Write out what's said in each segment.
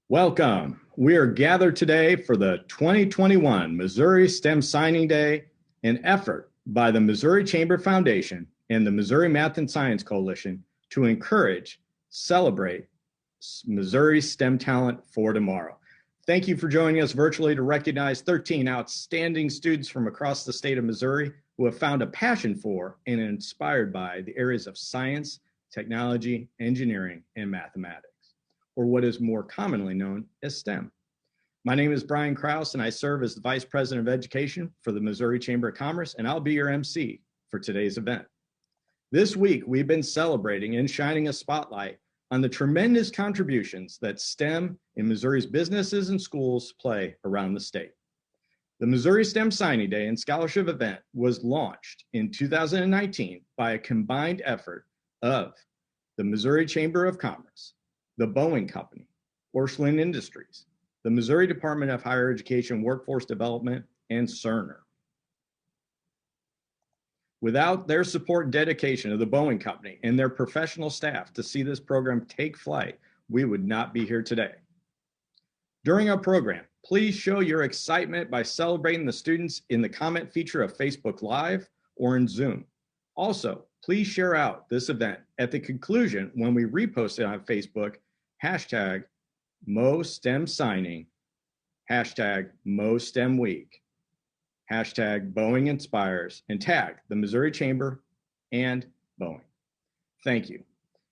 Welcome. We are gathered today for the 2021 Missouri STEM Signing Day, an effort by the Missouri Chamber Foundation and the Missouri Math and Science Coalition to encourage, celebrate Missouri STEM talent for tomorrow. Thank you for joining us virtually to recognize 13 outstanding students from across the state of Missouri who have found a passion for and are inspired by the areas of science, technology, engineering, and mathematics, or what is more commonly known as STEM. My name is Brian Krause, and I serve as the Vice President of Education for the Missouri Chamber of Commerce, and I'll be your MC for today's event. This week, we've been celebrating and shining a spotlight on the tremendous contributions that STEM in Missouri's businesses and schools play around the state. The Missouri STEM Signing Day and Scholarship event was launched in 2019 by a combined effort of the Missouri Chamber of Commerce, the Boeing Company, Orscheln Industries, the Missouri Department of Higher Education Workforce Development, and Cerner. Without their support and dedication of the Boeing Company and their professional staff to see this program take flight, we would not be here today. During our program, please show your excitement by celebrating the students in the comment feature of Facebook Live or in Zoom. Also, please share out this event at the conclusion when we repost it on Facebook, hashtag MoSTEMSigning, hashtag MoSTEMWeek, hashtag Boeing Inspires, and tag the Missouri Chamber and Boeing. Thank you.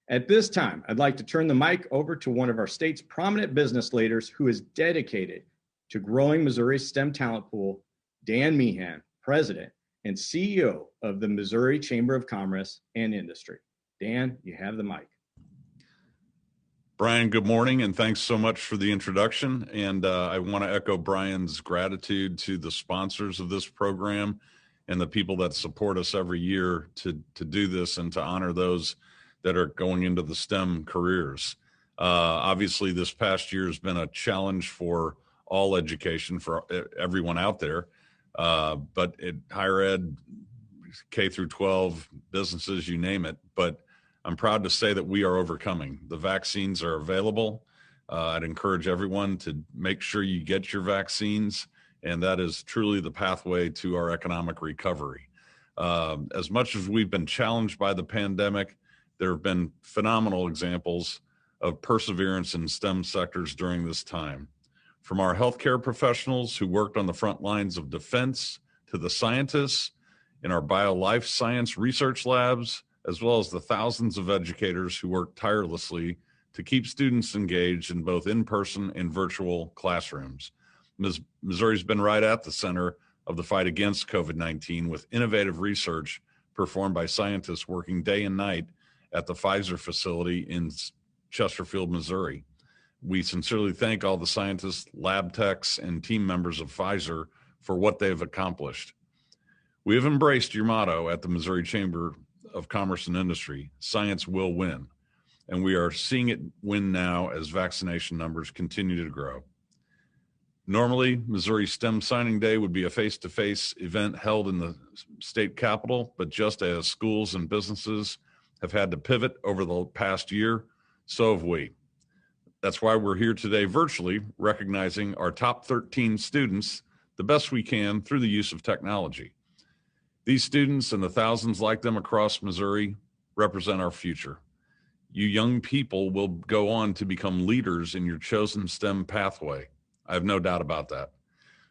At this time, I'd like to turn the mic over to one of our state's prominent business leaders who is dedicated to growing Missouri's STEM talent pool, Dan Meehan, President and CEO of the Missouri Chamber of Commerce and Industry. Dan, you have the mic. Brian, good morning, and thanks so much for the introduction. And I want to echo Brian's gratitude to the sponsors of this program and the people that support us every year to do this and to honor those that are going into the STEM careers. Obviously, this past year has been a challenge for all education, for everyone out there, but higher ed, K through 12, businesses, you name it. But I'm proud to say that we are overcoming. The vaccines are available. I'd encourage everyone to make sure you get your vaccines, and that is truly the pathway to our economic recovery. As much as we've been challenged by the pandemic, there have been phenomenal examples of perseverance in STEM sectors during this time. From our healthcare professionals who worked on the front lines of defense to the scientists in our bio-life science research labs, as well as the thousands of educators who work tirelessly to keep students engaged in both in-person and virtual classrooms. Missouri's been right at the center of the fight against COVID-19 with innovative research performed by scientists working day and night at the Pfizer facility in Chesterfield, Missouri. We sincerely thank all the scientists, lab techs, and team members of Pfizer for what they've accomplished. We have embraced your motto at the Missouri Chamber of Commerce and Industry: science will win. And we are seeing it win now as vaccination numbers continue to grow. Normally, Missouri STEM Signing Day would be a face-to-face event held in the state capitol, but just as schools and businesses have had to pivot over the past year, so have we. That's why we're here today virtually, recognizing our top 13 students the best we can through the use of technology. These students and the thousands like them across Missouri represent our future. You young people will go on to become leaders in your chosen STEM pathway. I have no doubt about that.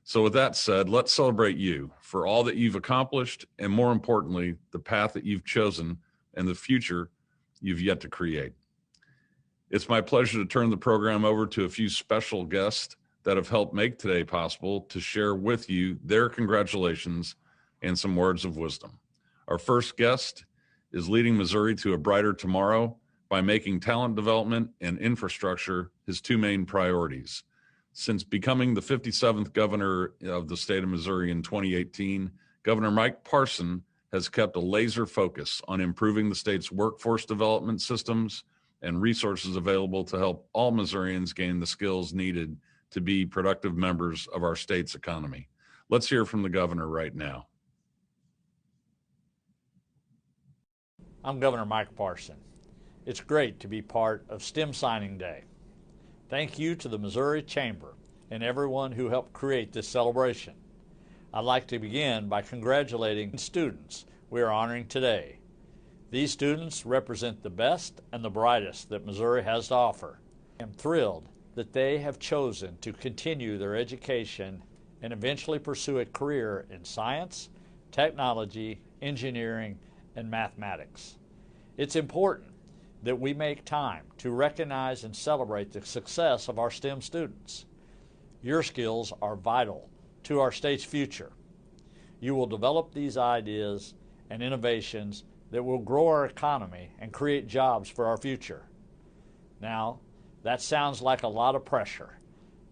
So with that said, let's celebrate you for all that you've accomplished, and more importantly, the path that you've chosen and the future you've yet to create. It's my pleasure to turn the program over to a few special guests that have helped make today possible to share with you their congratulations and some words of wisdom. Our first guest is leading Missouri to a brighter tomorrow by making talent development and infrastructure his two main priorities. Since becoming the 57th governor of the state of Missouri in 2018, Governor Mike Parson has kept a laser focus on improving the state's workforce development systems and resources available to help all Missourians gain the skills needed to be productive members of our state's economy. Let's hear from the governor right now. I'm Governor Mike Parson. It's great to be part of STEM Signing Day. Thank you to the Missouri Chamber and everyone who helped create this celebration. I'd like to begin by congratulating students we are honoring today. These students represent the best and the brightest that Missouri has to offer. I am thrilled that they have chosen to continue their education and eventually pursue a career in science, technology, engineering, and mathematics. It's important that we make time to recognize and celebrate the success of our STEM students. Your skills are vital to our state's future. You will develop these ideas and innovations that will grow our economy and create jobs for our future. Now, that sounds like a lot of pressure,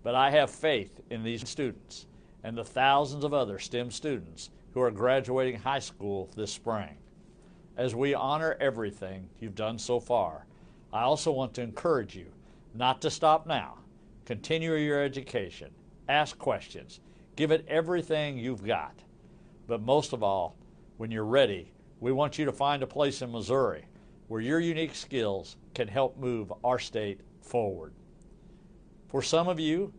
but I have faith in these students and the thousands of other STEM students who are graduating high school this spring. As we honor everything you've done so far, I also want to encourage you not to stop now. Continue your education, ask questions, give it everything you've got. But most of all, when you're ready, we want you to find a place in Missouri where your unique skills can help move our state forward. For some of you,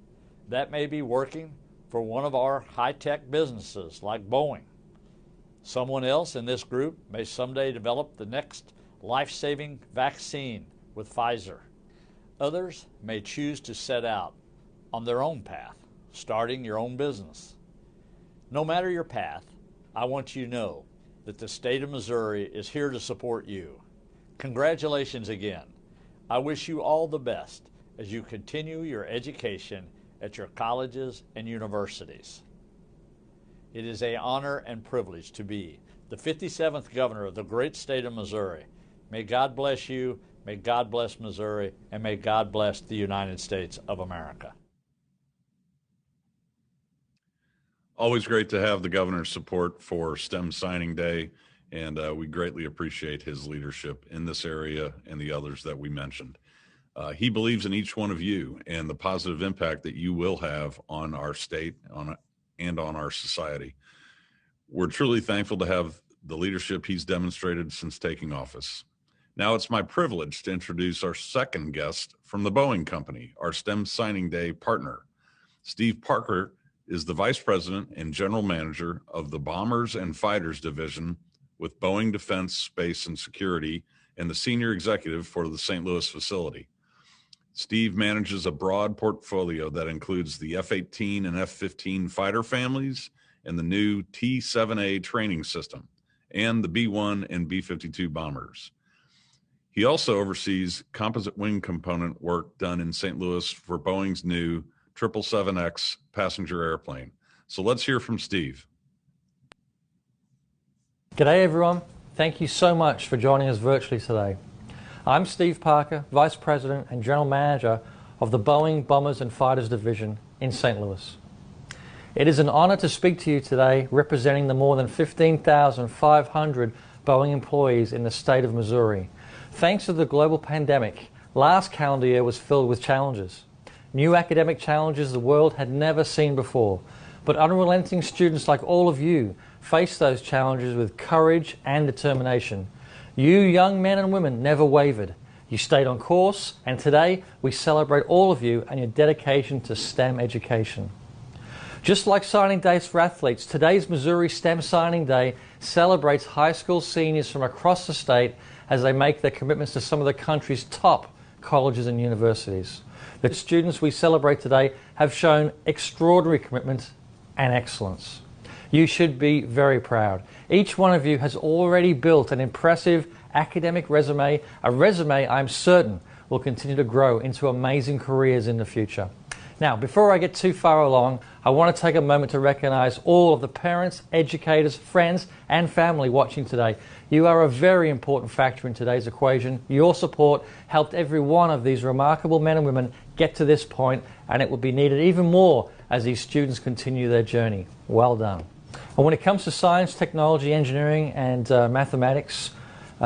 that may be working for one of our high-tech businesses like Boeing. Someone else in this group may someday develop the next life-saving vaccine with Pfizer. Others may choose to set out on their own path, starting your own business. No matter your path, I want you to know that the state of Missouri is here to support you. Congratulations again. I wish you all the best as you continue your education at your colleges and universities. It is an honor and privilege to be the 57th governor of the great state of Missouri. May God bless you, may God bless Missouri, and may God bless the United States of America. Always great to have the governor's support for STEM Signing Day, and we greatly appreciate his leadership in this area and the others that we mentioned. He believes in each one of you and the positive impact that you will have on our state and on our society. We're truly thankful to have the leadership he's demonstrated since taking office. Now it's my privilege to introduce our second guest from the Boeing Company, our STEM Signing Day partner. Steve Parker is the Vice President and General Manager of the Bombers and Fighters Division with Boeing Defense, Space, and Security, and the Senior Executive for the St. Louis facility. Steve manages a broad portfolio that includes the F-18 and F-15 fighter families and the new T-7A training system, and the B-1 and B-52 bombers. He also oversees composite wing component work done in St. Louis for Boeing's new 777X passenger airplane. So let's hear from Steve. G'day everyone. Thank you so much for joining us virtually today. I'm Steve Parker, Vice President and General Manager of the Boeing Bombers and Fighters Division in St. Louis. It is an honor to speak to you today representing the more than 15,500 Boeing employees in the state of Missouri. Thanks to the global pandemic, last calendar year was filled with challenges. New academic challenges the world had never seen before. But unrelenting students like all of you face those challenges with courage and determination. You young men and women never wavered. You stayed on course, and today we celebrate all of you and your dedication to STEM education. Just like signing days for athletes, today's Missouri STEM Signing Day celebrates high school seniors from across the state as they make their commitments to some of the country's top colleges and universities. The students we celebrate today have shown extraordinary commitment and excellence. You should be very proud. Each one of you has already built an impressive academic resume, a resume I'm certain will continue to grow into amazing careers in the future. Now, before I get too far along, I want to take a moment to recognize all of the parents, educators, friends, and family watching today. You are a very important factor in today's equation. Your support helped every one of these remarkable men and women get to this point, and it will be needed even more as these students continue their journey. Well done. And when it comes to science, technology, engineering, and mathematics,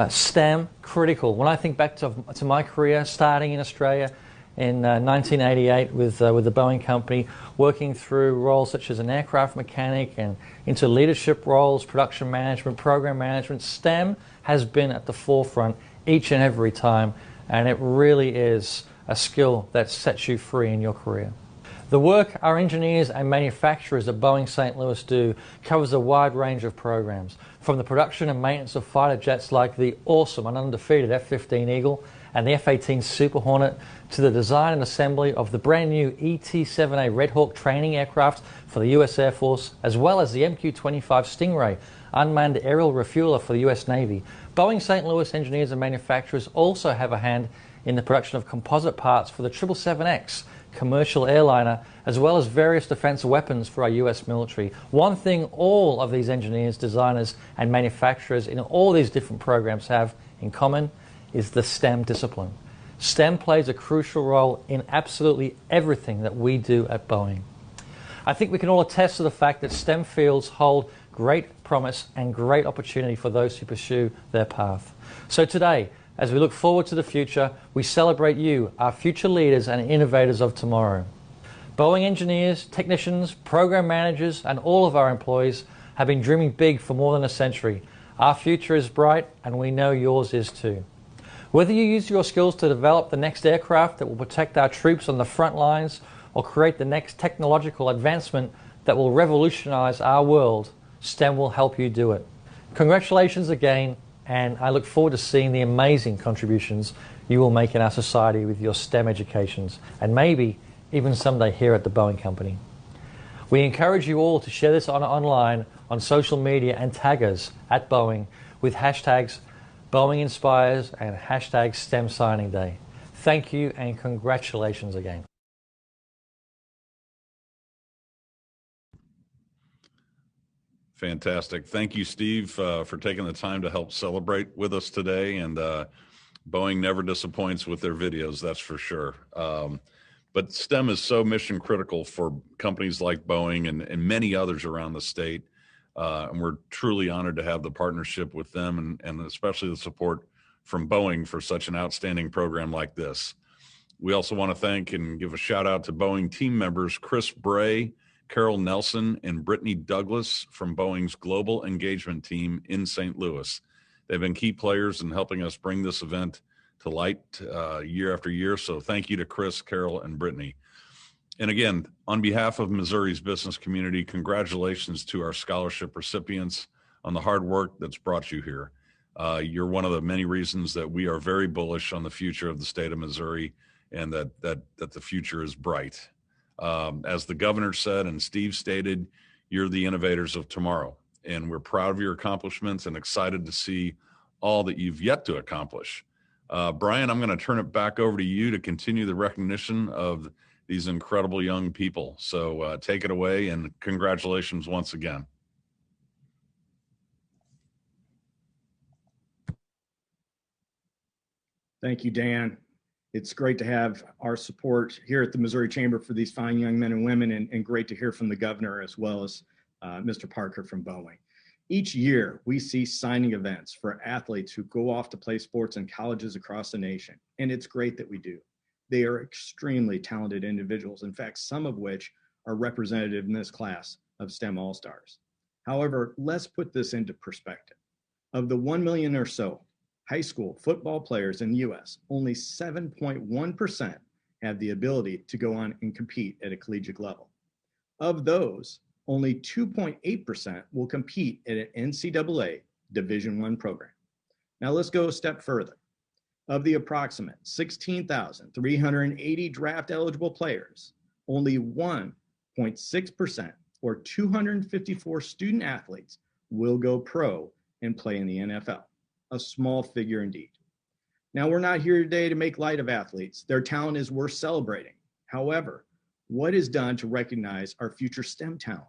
STEM, critical. When I think back to my career starting in Australia in 1988 with the Boeing Company, working through roles such as an aircraft mechanic and into leadership roles, production management, program management, STEM has been at the forefront each and every time, and it really is a skill that sets you free in your career. The work our engineers and manufacturers at Boeing St. Louis do covers a wide range of programs, from the production and maintenance of fighter jets like the awesome and undefeated F-15 Eagle and the F-18 Super Hornet, to the design and assembly of the brand new ET-7A Red Hawk training aircraft for the U.S. Air Force, as well as the MQ-25 Stingray unmanned aerial refueler for the U.S. Navy. Boeing St. Louis engineers and manufacturers also have a hand in the production of composite parts for the 777X commercial airliner, as well as various defense weapons for our U.S. military. One thing all of these engineers, designers, and manufacturers in all these different programs have in common is the STEM discipline. STEM plays a crucial role in absolutely everything that we do at Boeing. I think we can all attest to the fact that STEM fields hold great promise and great opportunity for those who pursue their path. So today, as we look forward to the future, we celebrate you, our future leaders and innovators of tomorrow. Boeing engineers, technicians, program managers, and all of our employees have been dreaming big for more than a century. Our future is bright, and we know yours is too. Whether you use your skills to develop the next aircraft that will protect our troops on the front lines, or create the next technological advancement that will revolutionize our world, STEM will help you do it. Congratulations again, and I look forward to seeing the amazing contributions you will make in our society with your STEM educations, and maybe even someday here at the Boeing Company. We encourage you all to share this online on social media and tag us at Boeing with hashtags Boeing Inspires and hashtag STEM Signing Day. Thank you and congratulations again. Fantastic. Thank you, Steve, for taking the time to help celebrate with us today. And Boeing never disappoints with their videos, that's for sure. But STEM is so mission critical for companies like Boeing and many others around the state. And we're truly honored to have the partnership with them and especially the support from Boeing for such an outstanding program like this. We also want to thank and give a shout out to Boeing team members Chris Bray, Carol Nelson, and Brittany Douglas from Boeing's Global Engagement Team in St. Louis. They've been key players in helping us bring this event to light year after year. So thank you to Chris, Carol, and Brittany. And again, on behalf of Missouri's business community, congratulations to our scholarship recipients on the hard work that's brought you here. You're one of the many reasons that we are very bullish on the future of the state of Missouri and that the future is bright. As the governor said and Steve stated, you're the innovators of tomorrow, and we're proud of your accomplishments and excited to see all that you've yet to accomplish. Brian, I'm going to turn it back over to you to continue the recognition of these incredible young people. So take it away, and congratulations once again. Thank you, Dan. It's great to have our support here at the Missouri Chamber for these fine young men and women, and great to hear from the governor as well as Mr. Parker from Boeing. Each year, we see signing events for athletes who go off to play sports in colleges across the nation, and it's great that we do. They are extremely talented individuals, in fact, some of which are representative in this class of STEM All-Stars. However, let's put this into perspective. Of the 1 million or so high school football players in the U.S., only 7.1% have the ability to go on and compete at a collegiate level. Of those, only 2.8% will compete at an NCAA Division I program. Now let's go a step further. Of the approximate 16,380 draft eligible players, only 1.6% or 254 student athletes will go pro and play in the NFL. A small figure indeed. Now, we're not here today to make light of athletes. Their talent is worth celebrating. However, what is done to recognize our future STEM talent?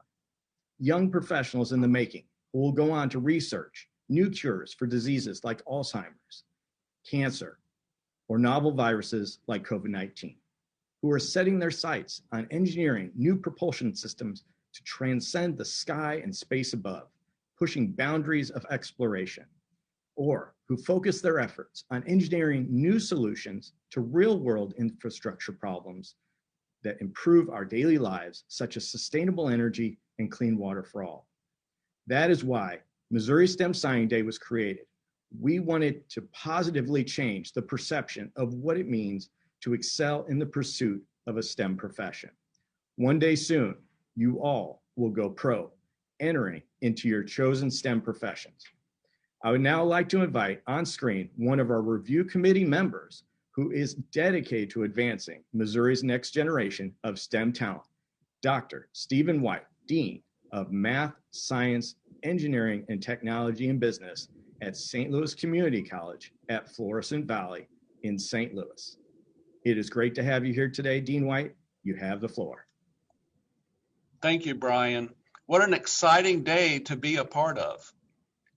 Young professionals in the making who will go on to research new cures for diseases like Alzheimer's, cancer, or novel viruses like COVID-19, who are setting their sights on engineering new propulsion systems to transcend the sky and space above, pushing boundaries of exploration, or who focus their efforts on engineering new solutions to real-world infrastructure problems that improve our daily lives, such as sustainable energy and clean water for all. That is why Missouri STEM Signing Day was created. We wanted to positively change the perception of what it means to excel in the pursuit of a STEM profession. One day soon, you all will go pro, entering into your chosen STEM professions. I would now like to invite on screen one of our review committee members who is dedicated to advancing Missouri's next generation of STEM talent, Dr. Stephen White, Dean of Math, Science, Engineering, and Technology and Business at St. Louis Community College at Florissant Valley in St. Louis. It is great to have you here today, Dean White. You have the floor. Thank you, Brian. What an exciting day to be a part of.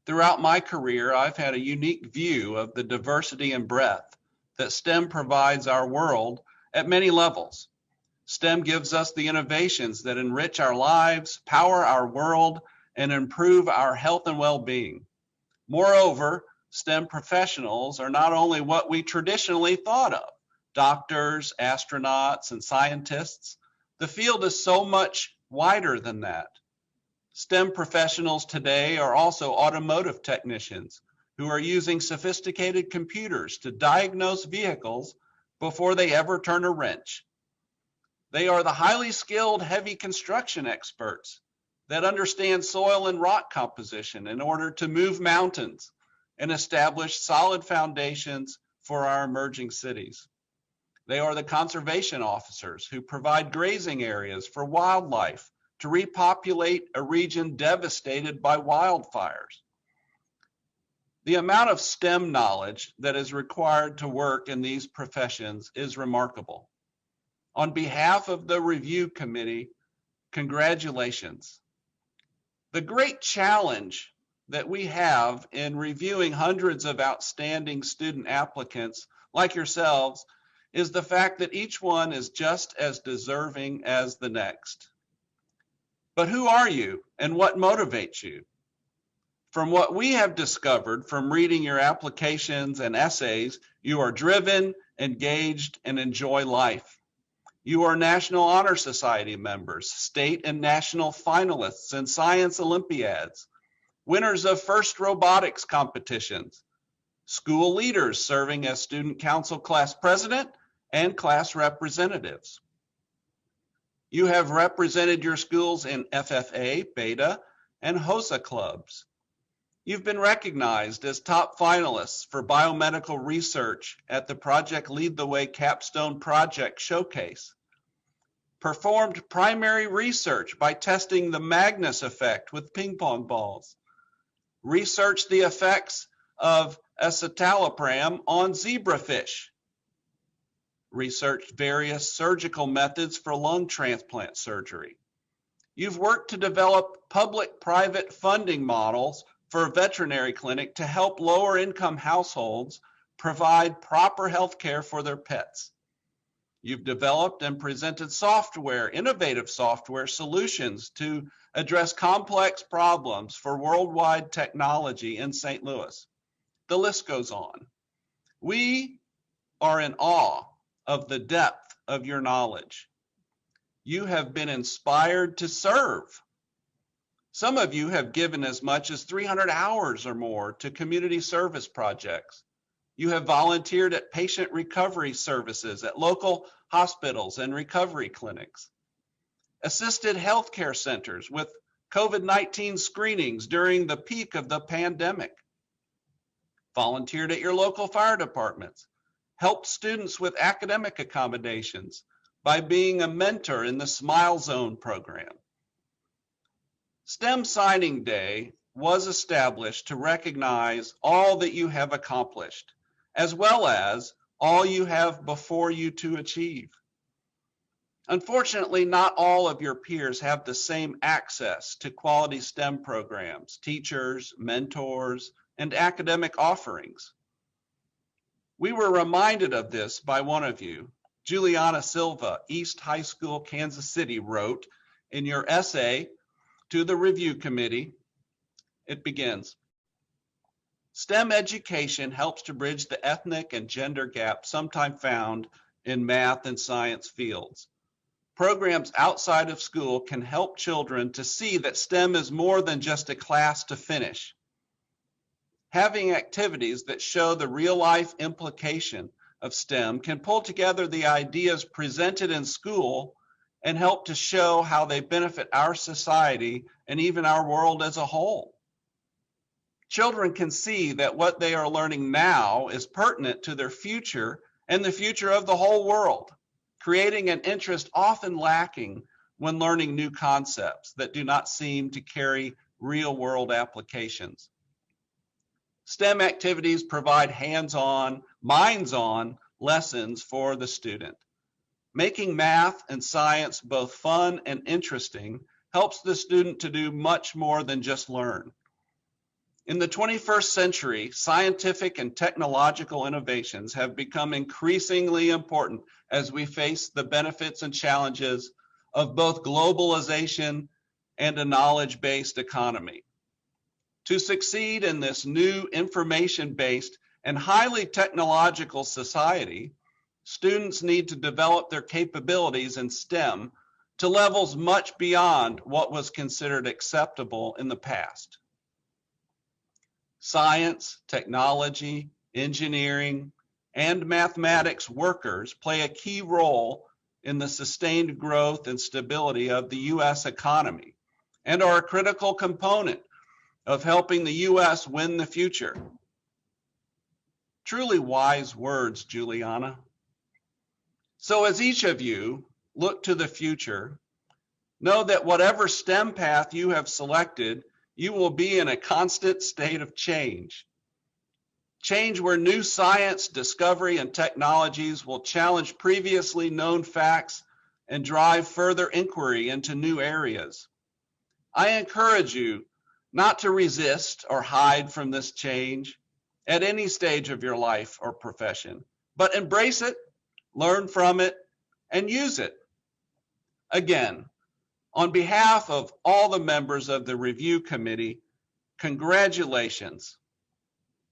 Throughout my career, I've had a unique view of the diversity and breadth that STEM provides our world at many levels. STEM gives us the innovations that enrich our lives, power our world, and improve our health and well-being. Moreover, STEM professionals are not only what we traditionally thought of, doctors, astronauts, and scientists. The field is so much wider than that. STEM professionals today are also automotive technicians who are using sophisticated computers to diagnose vehicles before they ever turn a wrench. They are the highly skilled heavy construction experts that understand soil and rock composition in order to move mountains and establish solid foundations for our emerging cities. They are the conservation officers who provide grazing areas for wildlife to repopulate a region devastated by wildfires. The amount of STEM knowledge that is required to work in these professions is remarkable. On behalf of the review committee, congratulations. The great challenge that we have in reviewing hundreds of outstanding student applicants like yourselves is the fact that each one is just as deserving as the next. But who are you and what motivates you? From what we have discovered from reading your applications and essays, you are driven, engaged, and enjoy life. You are National Honor Society members, state and national finalists in science Olympiads, winners of first robotics competitions, school leaders serving as student council class president and class representatives. You have represented your schools in FFA, Beta, and HOSA clubs. You've been recognized as top finalists for biomedical research at the Project Lead the Way Capstone Project Showcase. Performed primary research by testing the Magnus effect with ping pong balls. Researched the effects of escitalopram on zebrafish. Researched various surgical methods for lung transplant surgery. You've worked to develop public-private funding models for a veterinary clinic to help lower-income households provide proper health care for their pets. You've developed and presented software, innovative software solutions to address complex problems for worldwide technology in St. Louis. The list goes on. We are in awe of the depth of your knowledge. You have been inspired to serve. Some of you have given as much as 300 hours or more to community service projects. You have volunteered at patient recovery services at local hospitals and recovery clinics, assisted healthcare centers with COVID-19 screenings during the peak of the pandemic, volunteered at your local fire departments, helped students with academic accommodations by being a mentor in the Smile Zone program. STEM Signing Day was established to recognize all that you have accomplished, as well as all you have before you to achieve. Unfortunately, not all of your peers have the same access to quality STEM programs, teachers, mentors, and academic offerings. We were reminded of this by one of you. Juliana Silva, East High School, Kansas City, wrote in your essay to the review committee, it begins, STEM education helps to bridge the ethnic and gender gap sometimes found in math and science fields. Programs outside of school can help children to see that STEM is more than just a class to finish. Having activities that show the real-life implication of STEM can pull together the ideas presented in school and help to show how they benefit our society and even our world as a whole. Children can see that what they are learning now is pertinent to their future and the future of the whole world, creating an interest often lacking when learning new concepts that do not seem to carry real-world applications. STEM activities provide hands-on, minds-on lessons for the student. Making math and science both fun and interesting helps the student to do much more than just learn. In the 21st century, scientific and technological innovations have become increasingly important as we face the benefits and challenges of both globalization and a knowledge-based economy. To succeed in this new information-based and highly technological society, students need to develop their capabilities in STEM to levels much beyond what was considered acceptable in the past. Science, technology, engineering, and mathematics workers play a key role in the sustained growth and stability of the U.S. economy and are a critical component of helping the U.S. win the future. Truly wise words, Juliana. So as each of you look to the future, know that whatever STEM path you have selected, you will be in a constant state of change. Change where new science, discovery, and technologies will challenge previously known facts and drive further inquiry into new areas. I encourage you not to resist or hide from this change at any stage of your life or profession, but embrace it, learn from it, and use it. Again, on behalf of all the members of the review committee, congratulations.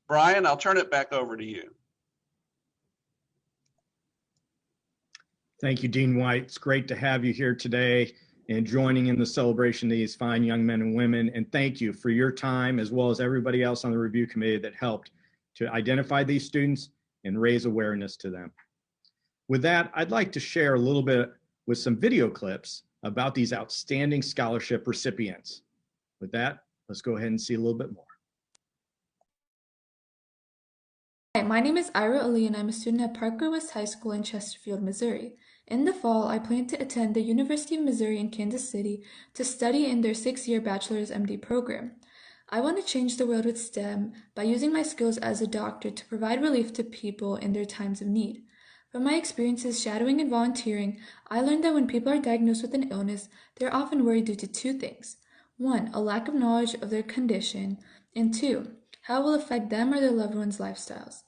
Brian, I'll turn it back over to you. Thank you, Dean White. It's great to have you here today and joining in the celebration of these fine young men and women. And thank you for your time, as well as everybody else on the review committee that helped to identify these students and raise awareness to them. With that, I'd like to share a little bit with some video clips about these outstanding scholarship recipients. With that, let's go ahead and see a little bit more. Hi, my name is Ira Ali and I'm a student at Parker West High School in Chesterfield, Missouri. In the fall, I plan to attend the University of Missouri in Kansas City to study in their 6-year bachelor's MD program. I want to change the world with STEM by using my skills as a doctor to provide relief to people in their times of need. From my experiences shadowing and volunteering, I learned that when people are diagnosed with an illness, they're often worried due to 2 things. 1, a lack of knowledge of their condition, and 2, how it will affect them or their loved ones' lifestyles.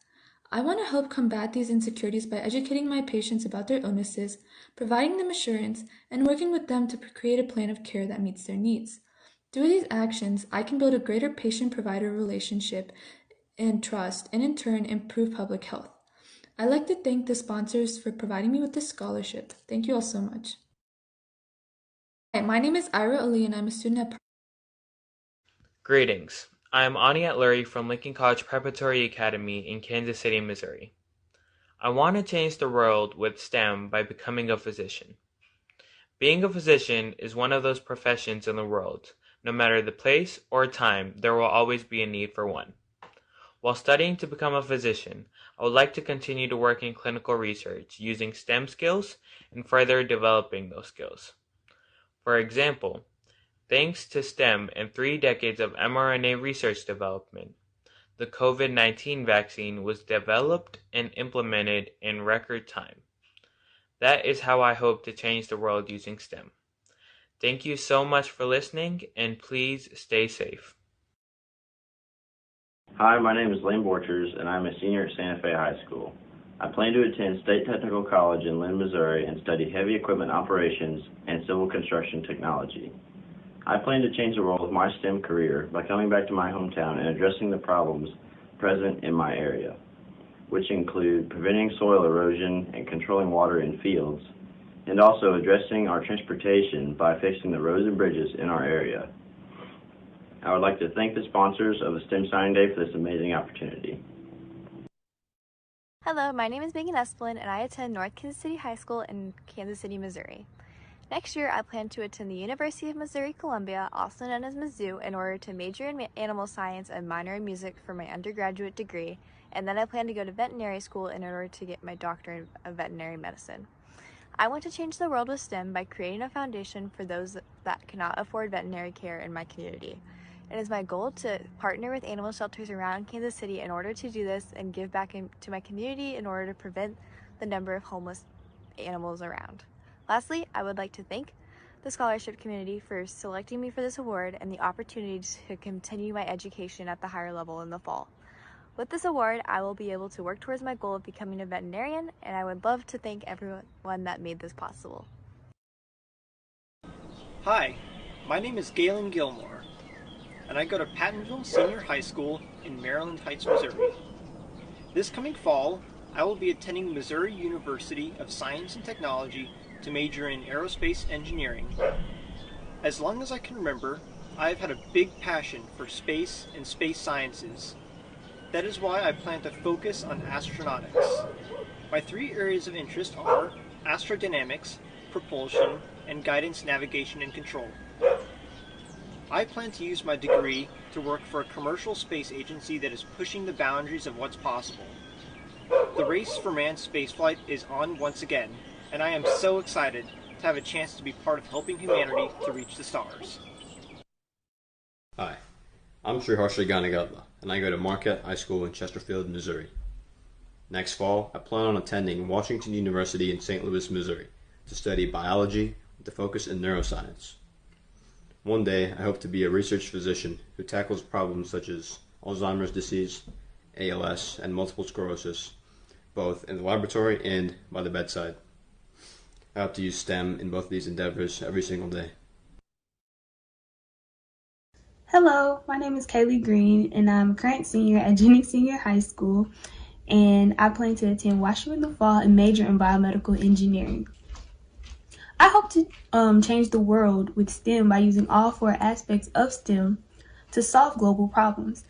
I want to help combat these insecurities by educating my patients about their illnesses, providing them assurance, and working with them to create a plan of care that meets their needs. Through these actions, I can build a greater patient-provider relationship and trust, and in turn, improve public health. I'd like to thank the sponsors for providing me with this scholarship. Thank you all so much. Hi, my name is Ira Ali and I'm a student at Greetings. I am Aniat Lurie from Lincoln College Preparatory Academy in Kansas City, Missouri. I want to change the world with STEM by becoming a physician. Being a physician is one of those professions in the world. No matter the place or time, there will always be a need for one. While studying to become a physician, I would like to continue to work in clinical research using STEM skills and further developing those skills. For example, thanks to STEM and 3 decades of mRNA research development, the COVID-19 vaccine was developed and implemented in record time. That is how I hope to change the world using STEM. Thank you so much for listening, and please stay safe. Hi, my name is Lane Borchers, and I'm a senior at Santa Fe High School. I plan to attend State Technical College in Lynn, Missouri, and study heavy equipment operations and civil construction technology. I plan to change the world of my STEM career by coming back to my hometown and addressing the problems present in my area, which include preventing soil erosion and controlling water in fields, and also addressing our transportation by fixing the roads and bridges in our area. I would like to thank the sponsors of the STEM Signing Day for this amazing opportunity. Hello, my name is Megan Esplin, and I attend North Kansas City High School in Kansas City, Missouri. Next year, I plan to attend the University of Missouri-Columbia, also known as Mizzou, in order to major in animal science and minor in music for my undergraduate degree, and then I plan to go to veterinary school in order to get my doctorate of veterinary medicine. I want to change the world with STEM by creating a foundation for those that cannot afford veterinary care in my community. It is my goal to partner with animal shelters around Kansas City in order to do this and give back to my community in order to prevent the number of homeless animals around. Lastly, I would like to thank the scholarship community for selecting me for this award and the opportunity to continue my education at the higher level in the fall. With this award, I will be able to work towards my goal of becoming a veterinarian, and I would love to thank everyone that made this possible. Hi, my name is Galen Gilmore, and I go to Pattonville Senior High School in Maryland Heights, Missouri. This coming fall, I will be attending Missouri University of Science and Technology to major in aerospace engineering. As long as I can remember, I have had a big passion for space and space sciences. That is why I plan to focus on astronautics. My 3 areas of interest are astrodynamics, propulsion, and guidance, navigation, and control. I plan to use my degree to work for a commercial space agency that is pushing the boundaries of what's possible. The race for manned spaceflight is on once again, and I am so excited to have a chance to be part of helping humanity to reach the stars. Hi, I'm Sriharsha Ganagatla, and I go to Marquette High School in Chesterfield, Missouri. Next fall, I plan on attending Washington University in St. Louis, Missouri, to study biology with a focus in neuroscience. One day, I hope to be a research physician who tackles problems such as Alzheimer's disease, ALS, and multiple sclerosis, both in the laboratory and by the bedside. I hope to use STEM in both of these endeavors every single day. Hello, my name is Kaylee Green, and I'm a current senior at Jennings Senior High School, and I plan to attend WashU in the fall and major in biomedical engineering. I hope to change the world with STEM by using all 4 aspects of STEM to solve global problems.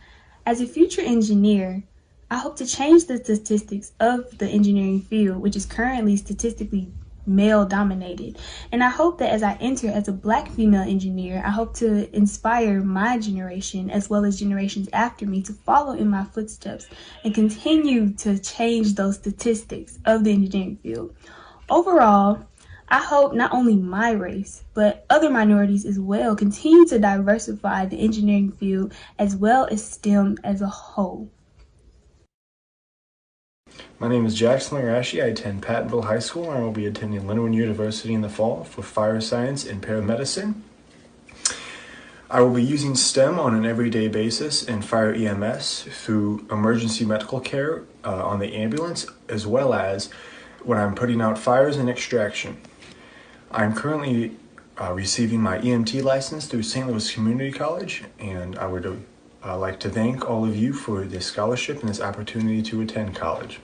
As a future engineer, I hope to change the statistics of the engineering field, which is currently statistically male-dominated. And I hope that as I enter as a Black female engineer, I hope to inspire my generation as well as generations after me to follow in my footsteps and continue to change those statistics of the engineering field. Overall, I hope not only my race, but other minorities as well continue to diversify the engineering field as well as STEM as a whole. My name is Jackson Larashi. I attend Pattonville High School, and I will be attending Linwood University in the fall for fire science and paramedicine. I will be using STEM on an everyday basis in fire EMS through emergency medical care on the ambulance, as well as when I'm putting out fires and extraction. I'm currently receiving my EMT license through St. Louis Community College, and I would like to thank all of you for this scholarship and this opportunity to attend college.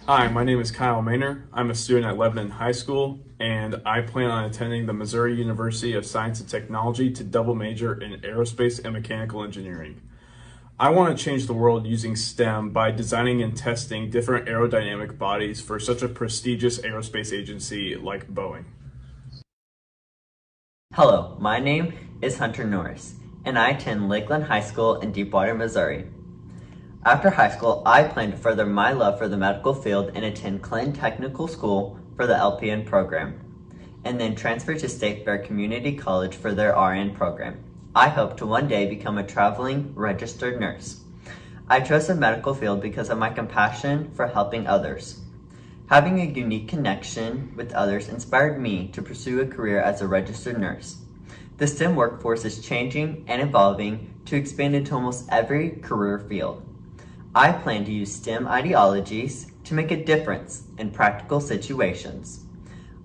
Hi, my name is Kyle Maynor. I'm a student at Lebanon High School, and I plan on attending the Missouri University of Science and Technology to double major in aerospace and mechanical engineering. I want to change the world using STEM by designing and testing different aerodynamic bodies for such a prestigious aerospace agency like Boeing. Hello, my name is Hunter Norris, and I attend Lakeland High School in Deepwater, Missouri. After high school, I plan to further my love for the medical field and attend Clinton Technical School for the LPN program, and then transfer to State Fair Community College for their RN program. I hope to one day become a traveling registered nurse. I chose the medical field because of my compassion for helping others. Having a unique connection with others inspired me to pursue a career as a registered nurse. The STEM workforce is changing and evolving to expand into almost every career field. I plan to use STEM ideologies to make a difference in practical situations.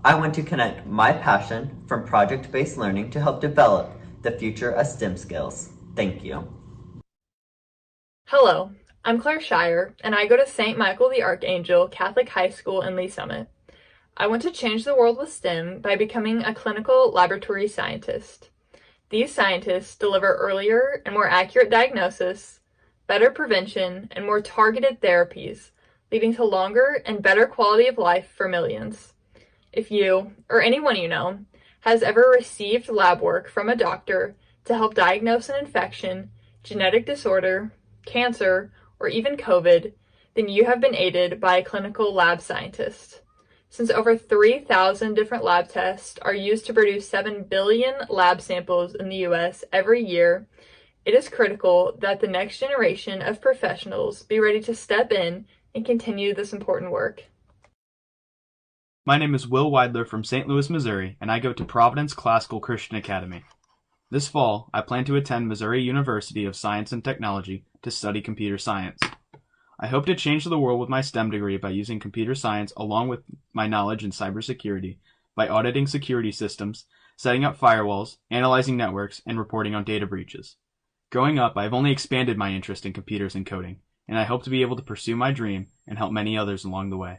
I want to connect my passion from project-based learning to help develop the future of STEM skills. Thank you. Hello, I'm Claire Shire, and I go to St. Michael the Archangel Catholic High School in Lee Summit. I want to change the world with STEM by becoming a clinical laboratory scientist. These scientists deliver earlier and more accurate diagnosis, better prevention, and more targeted therapies, leading to longer and better quality of life for millions. If you, or anyone you know, has ever received lab work from a doctor to help diagnose an infection, genetic disorder, cancer, or even COVID, then you have been aided by a clinical lab scientist. Since over 3,000 different lab tests are used to produce 7 billion lab samples in the US every year, it is critical that the next generation of professionals be ready to step in and continue this important work. My name is Will Weidler from St. Louis, Missouri, and I go to Providence Classical Christian Academy. This fall, I plan to attend Missouri University of Science and Technology to study computer science. I hope to change the world with my STEM degree by using computer science along with my knowledge in cybersecurity by auditing security systems, setting up firewalls, analyzing networks, and reporting on data breaches. Growing up, I have only expanded my interest in computers and coding, and I hope to be able to pursue my dream and help many others along the way.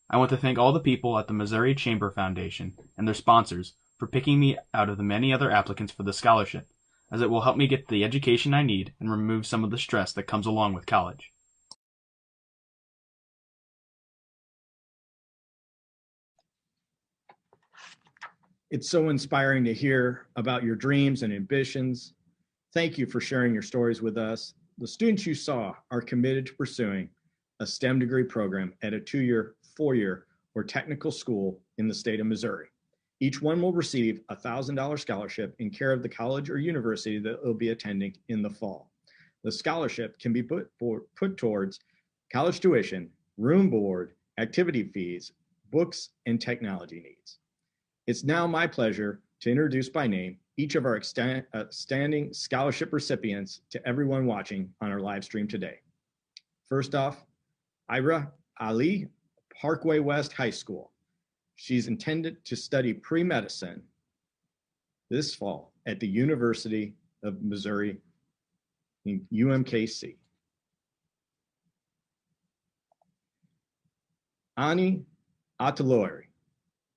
I want to thank all the people at the Missouri Chamber Foundation and their sponsors for picking me out of the many other applicants for the scholarship, as it will help me get the education I need and remove some of the stress that comes along with college. It's so inspiring to hear about your dreams and ambitions. Thank you for sharing your stories with us. The students you saw are committed to pursuing a STEM degree program at a 2-year, 4-year, or technical school in the state of Missouri. Each one will receive a $1,000 scholarship in care of the college or university that they'll be attending in the fall. The scholarship can be put towards college tuition, room board, activity fees, books, and technology needs. It's now my pleasure to introduce by name each of our outstanding scholarship recipients to everyone watching on our live stream today. First off, Ira Ali, Parkway West High School. She's intended to study pre-medicine this fall at the University of Missouri, UMKC. Ani Atalori,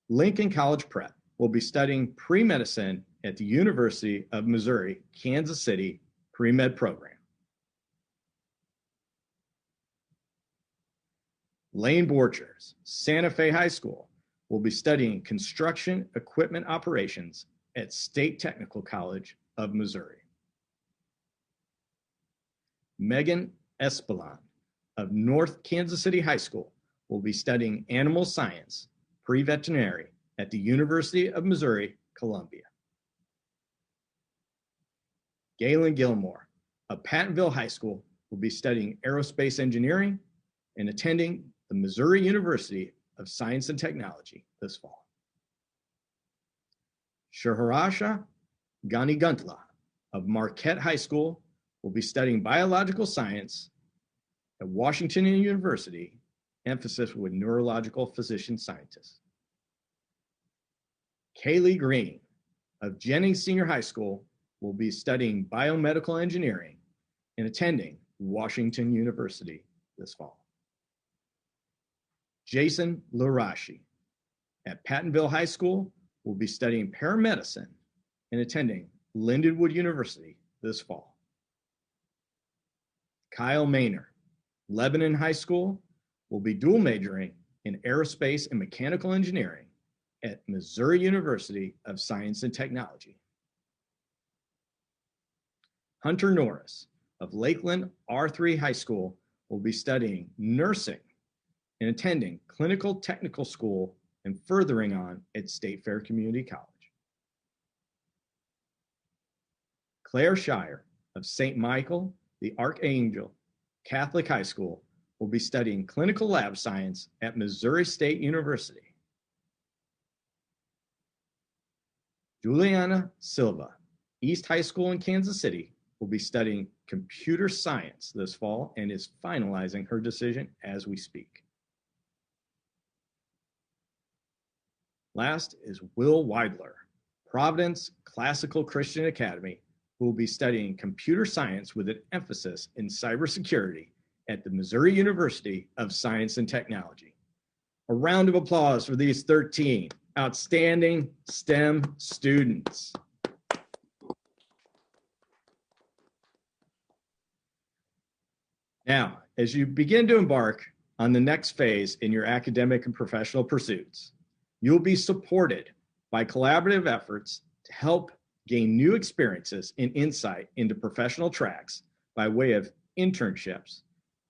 Lincoln College Prep, will be studying pre-medicine at the University of Missouri, Kansas City Pre-Med program. Lane Borchers, Santa Fe High School, will be studying construction equipment operations at State Technical College of Missouri. Megan Espelon of North Kansas City High School will be studying animal science, pre-veterinary, at the University of Missouri, Columbia. Galen Gilmore of Pattonville High School will be studying aerospace engineering and attending the Missouri University of Science and Technology this fall. Shaharasha Ganiguntla of Marquette High School will be studying biological science at Washington University, emphasis with neurological physician scientists. Kaylee Green of Jennings Senior High School will be studying biomedical engineering and attending Washington University this fall. Jason Larashi at Pattonville High School will be studying paramedicine and attending Lindenwood University this fall. Kyle Maynor, Lebanon High School, will be dual majoring in aerospace and mechanical engineering at Missouri University of Science and Technology. Hunter Norris of Lakeland R3 High School will be studying nursing and attending clinical technical school and furthering on at State Fair Community College. Claire Shire of St. Michael the Archangel Catholic High School will be studying clinical lab science at Missouri State University. Juliana Silva, East High School in Kansas City, will be studying computer science this fall and is finalizing her decision as we speak. Last is Will Weidler, Providence Classical Christian Academy, who will be studying computer science with an emphasis in cybersecurity at the Missouri University of Science and Technology. A round of applause for these 13 outstanding STEM students. Now, as you begin to embark on the next phase in your academic and professional pursuits, you'll be supported by collaborative efforts to help gain new experiences and insight into professional tracks by way of internships,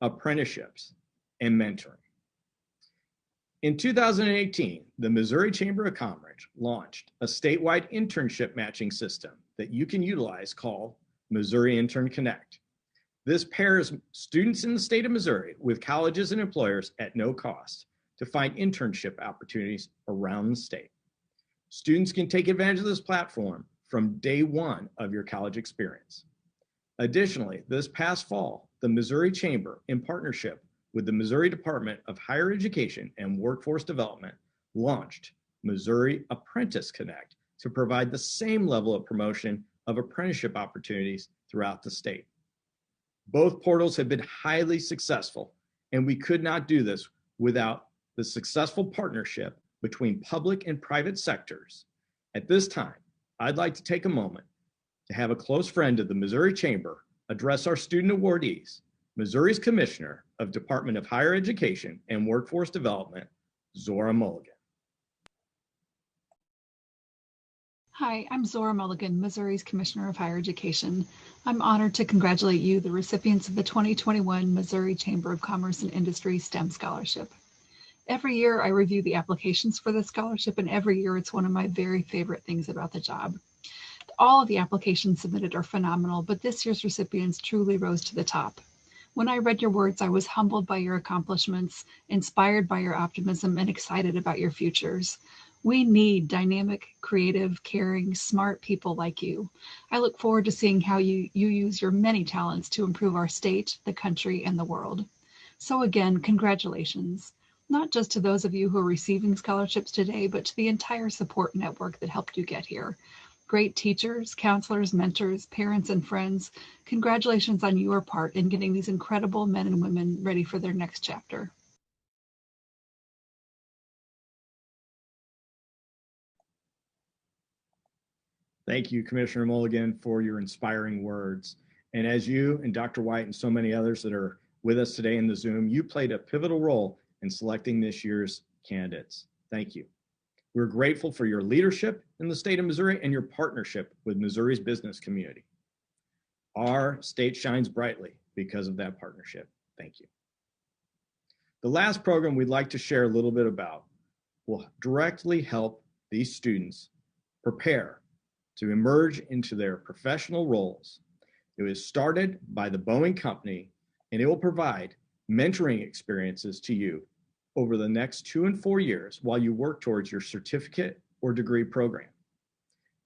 apprenticeships, and mentoring. In 2018, the Missouri Chamber of Commerce launched a statewide internship matching system that you can utilize called Missouri Internconnect. This pairs students in the state of Missouri with colleges and employers at no cost to find internship opportunities around the state. Students can take advantage of this platform from day one of your college experience. Additionally, this past fall, the Missouri Chamber, in partnership with the Missouri Department of Higher Education and Workforce Development, launched Missouri Apprentice Connect to provide the same level of promotion of apprenticeship opportunities throughout the state. Both portals have been highly successful, and we could not do this without the successful partnership between public and private sectors. At this time, I'd like to take a moment to have a close friend of the Missouri Chamber address our student awardees, Missouri's Commissioner of Department of Higher Education and Workforce Development, Zora Mulligan. Hi, I'm Zora Mulligan, Missouri's Commissioner of Higher Education. I'm honored to congratulate you, the recipients of the 2021 Missouri Chamber of Commerce and Industry STEM Scholarship. Every year I review the applications for this scholarship, and every year it's one of my very favorite things about the job. All of the applications submitted are phenomenal, but this year's recipients truly rose to the top. When I read your words, I was humbled by your accomplishments, inspired by your optimism, and excited about your futures. We need dynamic, creative, caring, smart people like you. I look forward to seeing how you use your many talents to improve our state, the country, and the world. So again, congratulations, not just to those of you who are receiving scholarships today, but to the entire support network that helped you get here. Great teachers, counselors, mentors, parents, and friends, congratulations on your part in getting these incredible men and women ready for their next chapter. Thank you, Commissioner Mulligan, for your inspiring words. And as you and Dr. White and so many others that are with us today in the Zoom, you played a pivotal role in selecting this year's candidates. Thank you. We're grateful for your leadership in the state of Missouri and your partnership with Missouri's business community. Our state shines brightly because of that partnership. Thank you. The last program we'd like to share a little bit about will directly help these students prepare to emerge into their professional roles. It was started by the Boeing Company, and it will provide mentoring experiences to you over the next 2 and 4 years while you work towards your certificate or degree program.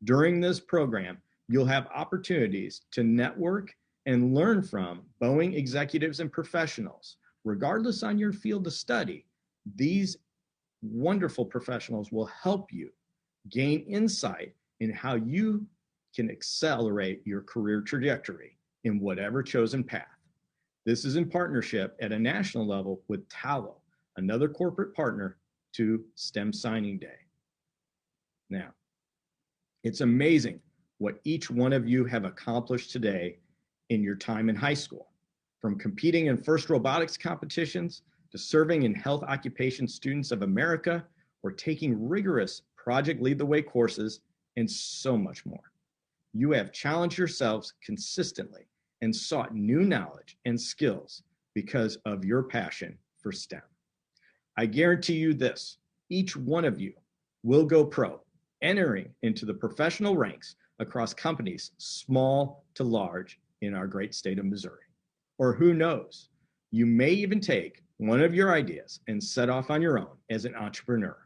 During this program, you'll have opportunities to network and learn from Boeing executives and professionals. Regardless on your field of study, these wonderful professionals will help you gain insight in how you can accelerate your career trajectory in whatever chosen path. This is in partnership at a national level with Tallo, another corporate partner to STEM Signing Day. Now, it's amazing what each one of you have accomplished today in your time in high school, from competing in FIRST robotics competitions to serving in Health Occupation Students of America or taking rigorous Project Lead the Way courses, and so much more. You have challenged yourselves consistently and sought new knowledge and skills because of your passion for STEM. I guarantee you this, each one of you will go pro, entering into the professional ranks across companies small to large in our great state of Missouri. Or who knows, you may even take one of your ideas and set off on your own as an entrepreneur.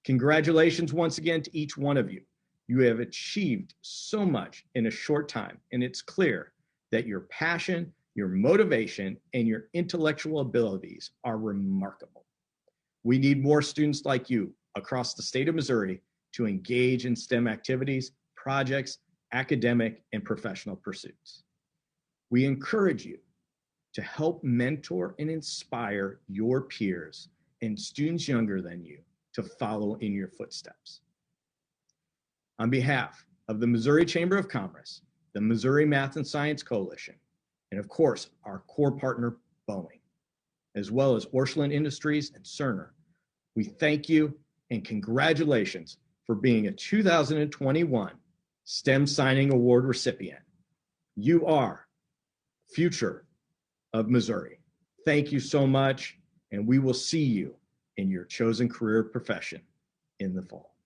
Congratulations once again to each one of you. You have achieved so much in a short time, and it's clear that your passion, your motivation, and your intellectual abilities are remarkable. We need more students like you across the state of Missouri to engage in STEM activities, projects, academic, and professional pursuits. We encourage you to help mentor and inspire your peers and students younger than you to follow in your footsteps. On behalf of the Missouri Chamber of Commerce, the Missouri Math and Science Coalition, and of course, our core partner, Boeing, as well as Orscheln Industries and Cerner. We thank you and congratulations for being a 2021 STEM Signing Award recipient. You are future of Missouri. Thank you so much, and we will see you in your chosen career profession in the fall.